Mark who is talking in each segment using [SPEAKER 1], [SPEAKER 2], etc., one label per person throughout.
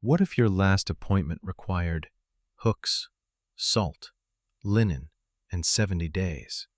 [SPEAKER 1] What if your last appointment required hooks, salt, linen, and 70 days?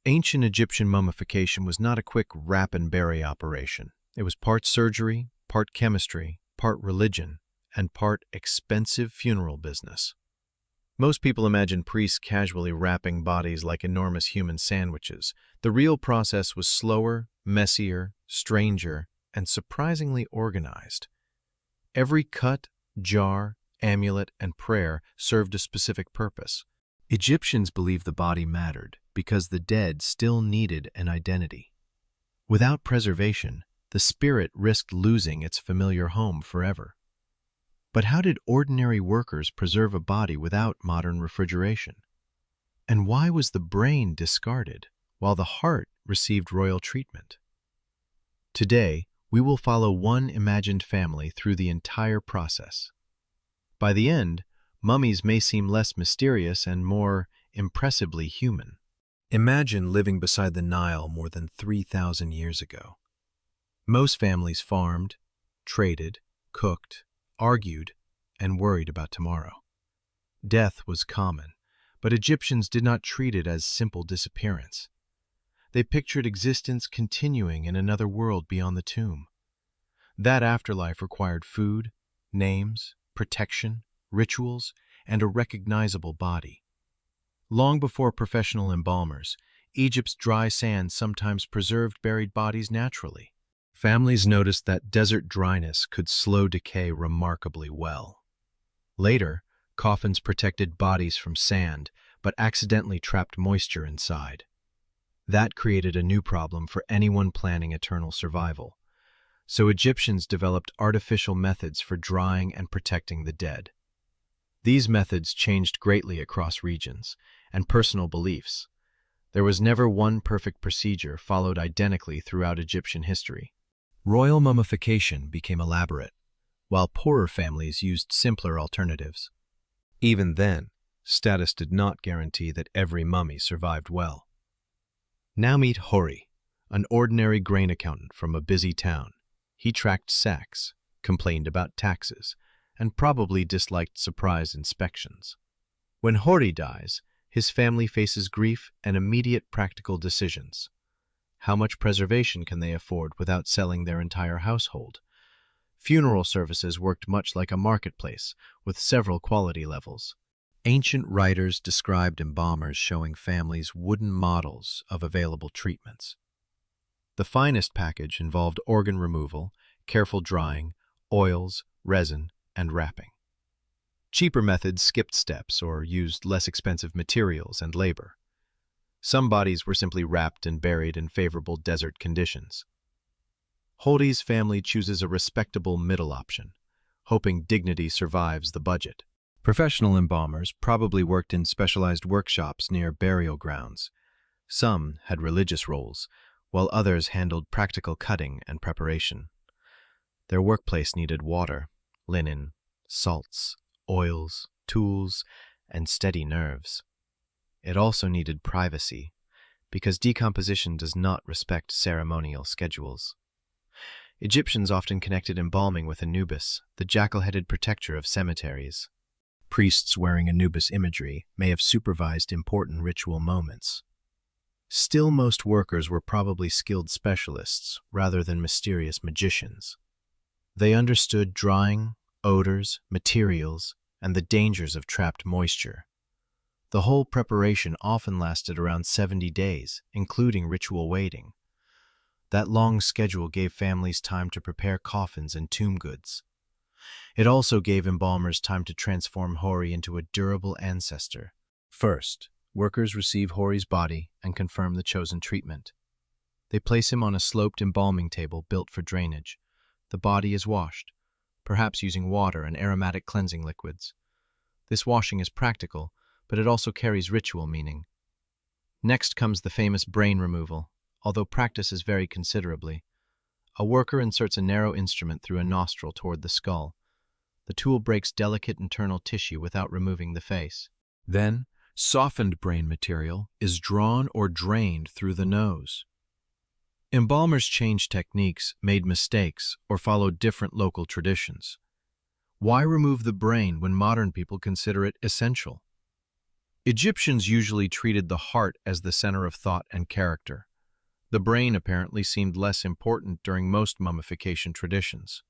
[SPEAKER 1] Ancient Egyptian mummification was not a quick wrap and bury operation. It was part surgery, part chemistry, part religion, and part expensive funeral business. Most people imagine priests casually wrapping bodies like enormous human sandwiches. The real process was slower, messier, stranger, and surprisingly organized. Every cut, jar, amulet, and prayer served a specific purpose. Egyptians believed the body mattered because the dead still needed an identity. Without preservation, the spirit risked losing its familiar home forever. But how did ordinary workers preserve a body without modern refrigeration? And why was the brain discarded while the heart received royal treatment? Today, we will follow one imagined family through the entire process. By the end, mummies may seem less mysterious and more impressively human. Imagine living beside the Nile more than 3,000 years ago. Most families farmed, traded, cooked, argued, and worried about tomorrow. Death was common, but Egyptians did not treat it as simple disappearance. They pictured existence continuing in another world beyond the tomb. That afterlife required food, names, protection, rituals, and a recognizable body. Long before professional embalmers, Egypt's dry sand sometimes preserved buried bodies naturally. Families noticed that desert dryness could slow decay remarkably well. Later, coffins protected bodies from sand, but accidentally trapped moisture inside. That created a new problem for anyone planning eternal survival. So Egyptians developed artificial methods for drying and protecting the dead. These methods changed greatly across regions and personal beliefs. There was never one perfect procedure followed identically throughout Egyptian history. Royal mummification became elaborate, while poorer families used simpler alternatives. Even then, status did not guarantee that every mummy survived well. Now meet Hori, an ordinary grain accountant from a busy town. He tracked sacks, complained about taxes, and probably disliked surprise inspections. When Hori dies, his family faces grief and immediate practical decisions. How much preservation can they afford without selling their entire household? Funeral services worked much like a marketplace, with several quality levels. Ancient writers described embalmers showing families wooden models of available treatments. The finest package involved organ removal, careful drying, oils, resin, and wrapping. Cheaper methods skipped steps or used less expensive materials and labor. Some bodies were simply wrapped and buried in favorable desert conditions. Hori's family chooses a respectable middle option, hoping dignity survives the budget. Professional embalmers probably worked in specialized workshops near burial grounds. Some had religious roles, while others handled practical cutting and preparation. Their workplace needed water, linen, salts, oils, tools, and steady nerves. It also needed privacy, because decomposition does not respect ceremonial schedules. Egyptians often connected embalming with Anubis, the jackal-headed protector of cemeteries. Priests wearing Anubis imagery may have supervised important ritual moments. Still, most workers were probably skilled specialists rather than mysterious magicians. They understood drying, odors, materials, and the dangers of trapped moisture. The whole preparation often lasted around 70 days, including ritual waiting. That long schedule gave families time to prepare coffins and tomb goods. It also gave embalmers time to transform Hori into a durable ancestor. First, workers receive Hori's body and confirm the chosen treatment. They place him on a sloped embalming table built for drainage. The body is washed, perhaps using water and aromatic cleansing liquids. This washing is practical, but it also carries ritual meaning. Next comes the famous brain removal, although practices vary considerably. A worker inserts a narrow instrument through a nostril toward the skull. The tool breaks delicate internal tissue without removing the face. Then, softened brain material is drawn or drained through the nose. Embalmers changed techniques, made mistakes, or followed different local traditions. Why remove the brain when modern people consider it essential? Egyptians usually treated the heart as the center of thought and character. The brain apparently seemed less important during most mummification traditions.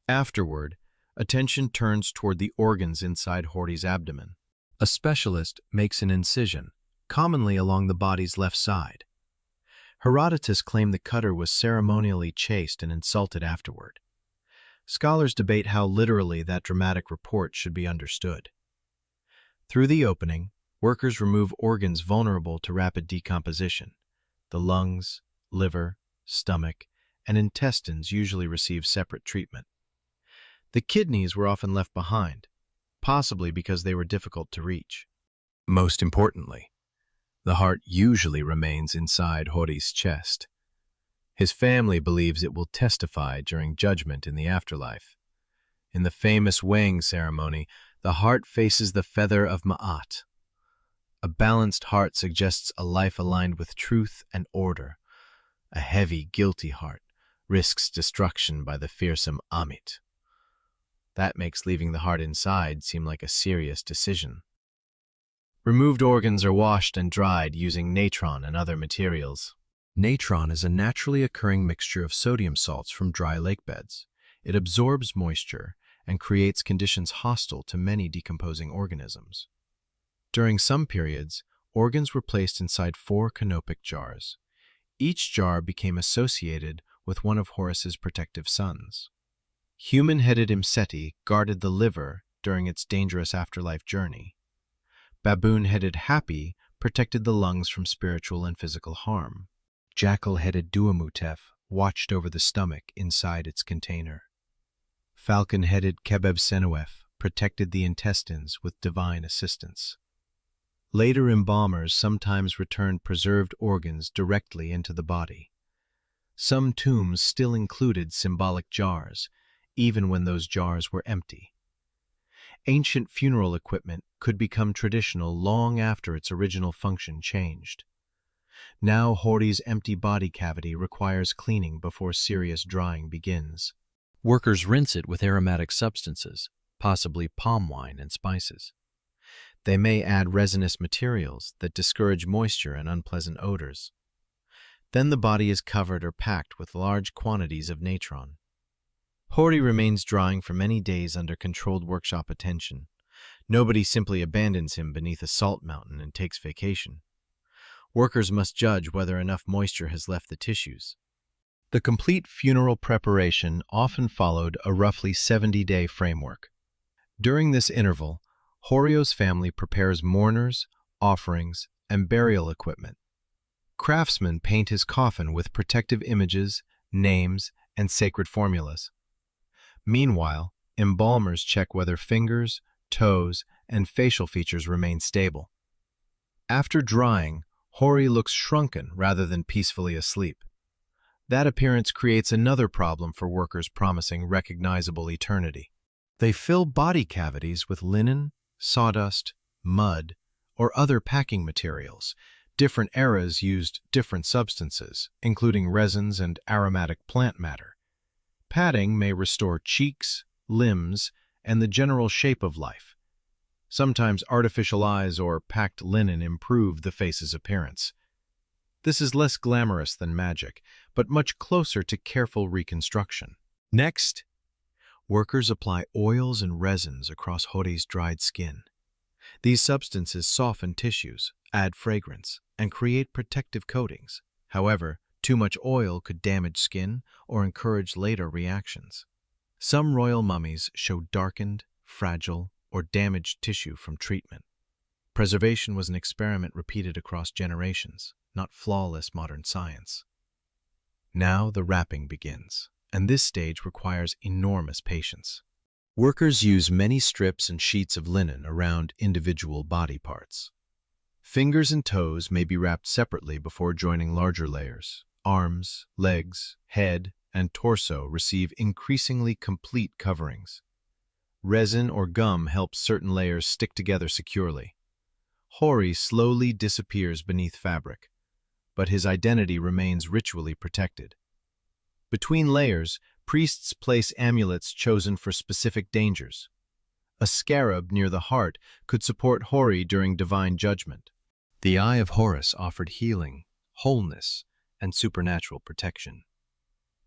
[SPEAKER 1] Afterward, attention turns toward the organs inside Horty's abdomen. A specialist makes an incision, commonly along the body's left side. Herodotus claimed the cutter was ceremonially chased and insulted afterward. Scholars debate how literally that dramatic report should be understood. Through the opening, workers remove organs vulnerable to rapid decomposition. The lungs, liver, stomach, and intestines usually receive separate treatment. The kidneys were often left behind, possibly because they were difficult to reach. Most importantly, the heart usually remains inside Horty's chest. His family believes it will testify during judgment in the afterlife. In the famous weighing ceremony, the heart faces the feather of Ma'at. A balanced heart suggests a life aligned with truth and order. A heavy, guilty heart risks destruction by the fearsome Amit. That makes leaving the heart inside seem like a serious decision. Removed organs are washed and dried using natron and other materials. Natron is a naturally occurring mixture of sodium salts from dry lake beds. It absorbs moisture and creates conditions hostile to many decomposing organisms. During some periods, organs were placed inside 4 canopic jars. Each jar became associated with one of Horus's protective sons. Human-headed Imseti guarded the liver during its dangerous afterlife journey. Baboon-headed Hapi protected the lungs from spiritual and physical harm. Jackal-headed Duamutef watched over the stomach inside its container. Falcon-headed Kebeb-Senuef protected the intestines with divine assistance. Later embalmers sometimes returned preserved organs directly into the body. Some tombs still included symbolic jars, even when those jars were empty. Ancient funeral equipment could become traditional long after its original function changed. Now Horty's empty body cavity requires cleaning before serious drying begins. Workers rinse it with aromatic substances, possibly palm wine and spices. They may add resinous materials that discourage moisture and unpleasant odors. Then the body is covered or packed with large quantities of natron. Horty remains drying for many days under controlled workshop attention. Nobody simply abandons him beneath a salt mountain and takes vacation. Workers must judge whether enough moisture has left the tissues. The complete funeral preparation often followed a roughly 70-day framework. During this interval, Horio's family prepares mourners, offerings, and burial equipment. Craftsmen paint his coffin with protective images, names, and sacred formulas. Meanwhile, embalmers check whether fingers, toes, and facial features remain stable. After drying, Hori looks shrunken rather than peacefully asleep. That appearance creates another problem for workers promising recognizable eternity. They fill body cavities with linen, sawdust, mud, or other packing materials. Different eras used different substances, including resins and aromatic plant matter. Padding may restore cheeks, limbs, and the general shape of life. Sometimes artificial eyes or packed linen improve the face's appearance. This is less glamorous than magic, but much closer to careful reconstruction. Next, workers apply oils and resins across Hori's dried skin. These substances soften tissues, add fragrance, and create protective coatings. However, too much oil could damage skin or encourage later reactions. Some royal mummies show darkened, fragile, or damaged tissue from treatment. Preservation was an experiment repeated across generations, not flawless modern science. Now the wrapping begins, and this stage requires enormous patience. Workers use many strips and sheets of linen around individual body parts. Fingers and toes may be wrapped separately before joining larger layers. Arms, legs, head, and torso receive increasingly complete coverings. Resin or gum helps certain layers stick together securely. Hori slowly disappears beneath fabric, but his identity remains ritually protected. Between layers, Priests place amulets chosen for specific dangers. A scarab near the heart could support Hori during divine judgment. The Eye of Horus offered healing, wholeness, and supernatural protection.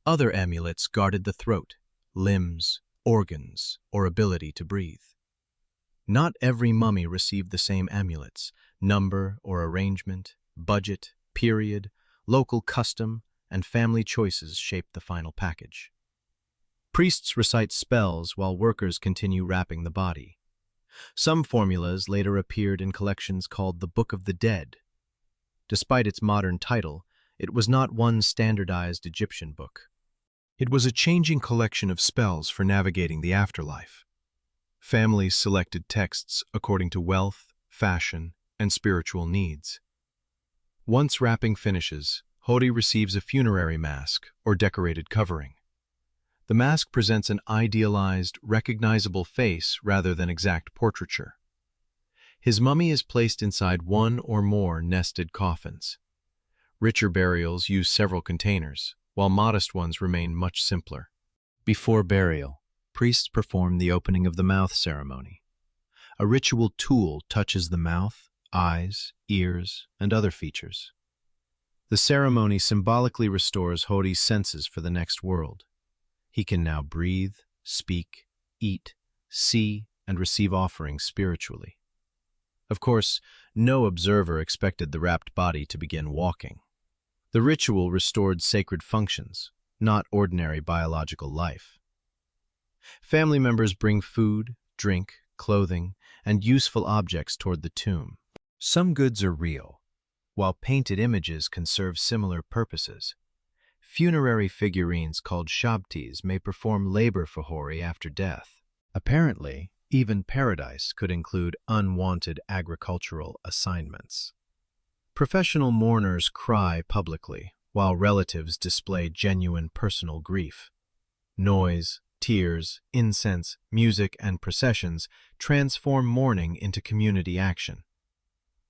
[SPEAKER 1] Other amulets guarded the throat, limbs, organs, or ability to breathe. Not every mummy received the same amulets. Number or arrangement, budget, period, local custom, and family choices shaped the final package. Priests recite spells while workers continue wrapping the body. Some formulas later appeared in collections called the Book of the Dead. Despite its modern title, it was not one standardized Egyptian book. It was a changing collection of spells for navigating the afterlife. Families selected texts according to wealth, fashion, and spiritual needs. Once wrapping finishes, Hori receives a funerary mask or decorated covering. The mask presents an idealized, recognizable face rather than exact portraiture. His mummy is placed inside one or more nested coffins. Richer burials use several containers, while modest ones remain much simpler. Before burial, priests perform the opening of the mouth ceremony. A ritual tool touches the mouth, eyes, ears, and other features. The ceremony symbolically restores Hori's senses for the next world. He can now breathe, speak, eat, see, and receive offerings spiritually. Of course, no observer expected the wrapped body to begin walking. The ritual restored sacred functions, not ordinary biological life. Family members bring food, drink, clothing, and useful objects toward the tomb. Some goods are real, while painted images can serve similar purposes. Funerary figurines called shabtis may perform labor for Hori after death. Apparently, even paradise could include unwanted agricultural assignments. Professional mourners cry publicly, while relatives display genuine personal grief. Noise, tears, incense, music, and processions transform mourning into community action.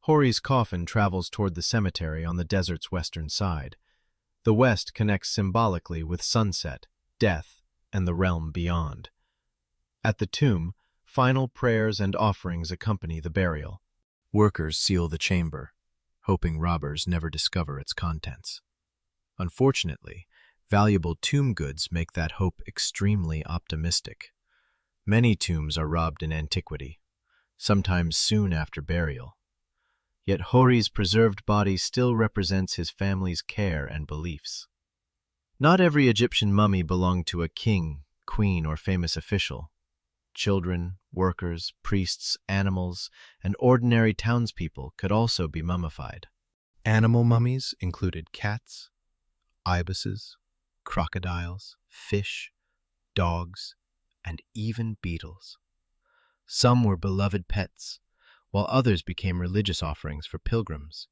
[SPEAKER 1] Hori's coffin travels toward the cemetery on the desert's western side. The west connects symbolically with sunset, death, and the realm beyond. At the tomb, final prayers and offerings accompany the burial. Workers seal the chamber, hoping robbers never discover its contents. Unfortunately, valuable tomb goods make that hope extremely optimistic. Many tombs are robbed in antiquity, sometimes soon after burial. Yet Hori's preserved body still represents his family's care and beliefs. Not every Egyptian mummy belonged to a king, queen, or famous official. Children, workers, priests, animals, and ordinary townspeople could also be mummified. Animal mummies included cats, ibises, crocodiles, fish, dogs, and even beetles. Some were beloved pets, while others became religious offerings for pilgrims.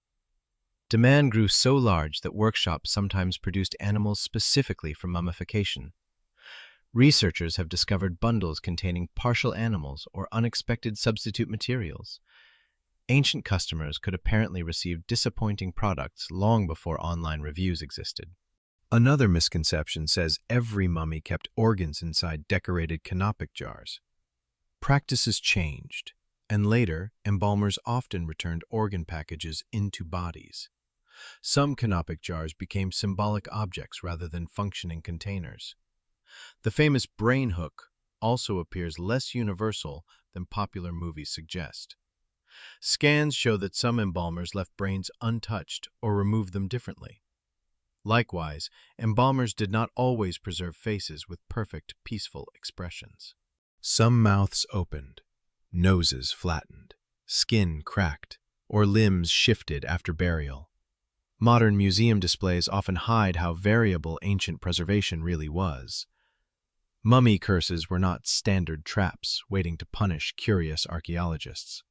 [SPEAKER 1] Demand grew so large that workshops sometimes produced animals specifically for mummification. Researchers have discovered bundles containing partial animals or unexpected substitute materials. Ancient customers could apparently receive disappointing products long before online reviews existed. Another misconception says every mummy kept organs inside decorated canopic jars. Practices changed, and later, embalmers often returned organ packages into bodies. Some canopic jars became symbolic objects rather than functioning containers. The famous brain hook also appears less universal than popular movies suggest. Scans show that some embalmers left brains untouched or removed them differently. Likewise, embalmers did not always preserve faces with perfect, peaceful expressions. Some mouths opened, noses flattened, skin cracked, or limbs shifted after burial. Modern museum displays often hide how variable ancient preservation really was. Mummy curses were not standard traps waiting to punish curious archaeologists.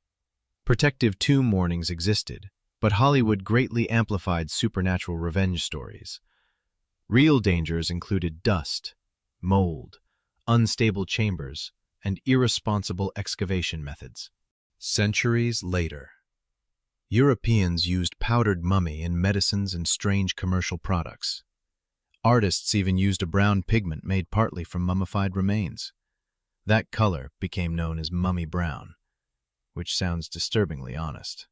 [SPEAKER 1] Protective tomb mournings existed, but Hollywood greatly amplified supernatural revenge stories. Real dangers included dust, mold, unstable chambers, and irresponsible excavation methods. Centuries later, Europeans used powdered mummy in medicines and strange commercial products. Artists even used a brown pigment made partly from mummified remains. That color became known as mummy brown, which sounds disturbingly honest.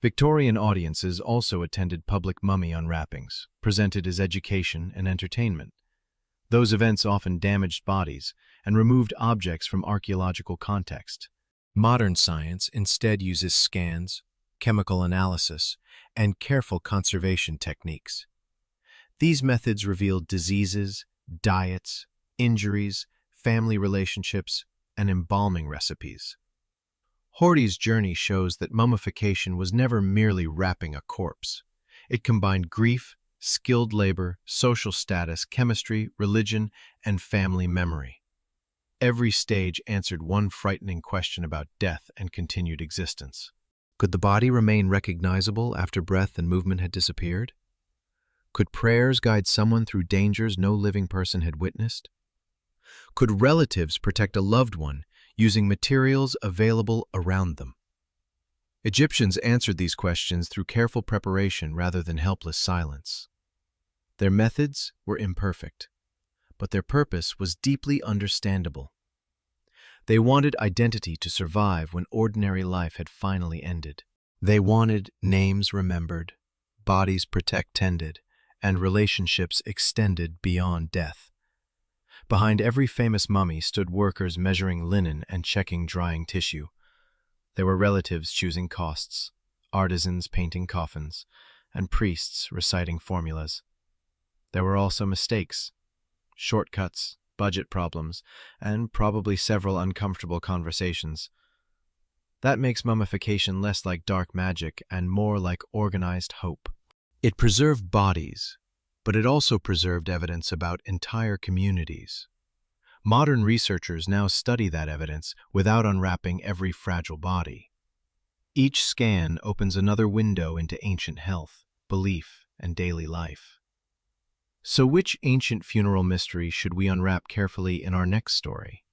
[SPEAKER 1] Victorian audiences also attended public mummy unwrappings, presented as education and entertainment. Those events often damaged bodies and removed objects from archaeological context. Modern science instead uses scans, chemical analysis, and careful conservation techniques. These methods reveal diseases, diets, injuries, family relationships, and embalming recipes. Horty's journey shows that mummification was never merely wrapping a corpse. It combined grief, skilled labor, social status, chemistry, religion, and family memory. Every stage answered one frightening question about death and continued existence. Could the body remain recognizable after breath and movement had disappeared? Could prayers guide someone through dangers no living person had witnessed? Could relatives protect a loved one using materials available around them? Egyptians answered these questions through careful preparation rather than helpless silence. Their methods were imperfect, but their purpose was deeply understandable. They wanted identity to survive when ordinary life had finally ended. They wanted names remembered, bodies tended, and relationships extended beyond death. Behind every famous mummy stood workers measuring linen and checking drying tissue. There were relatives choosing costs, artisans painting coffins, and priests reciting formulas. There were also mistakes, shortcuts, budget problems, and probably several uncomfortable conversations. That makes mummification less like dark magic and more like organized hope. It preserved bodies, but it also preserved evidence about entire communities. Modern researchers now study that evidence without unwrapping every fragile body. Each scan opens another window into ancient health, belief, and daily life. So which ancient funeral mystery should we unwrap carefully in our next story?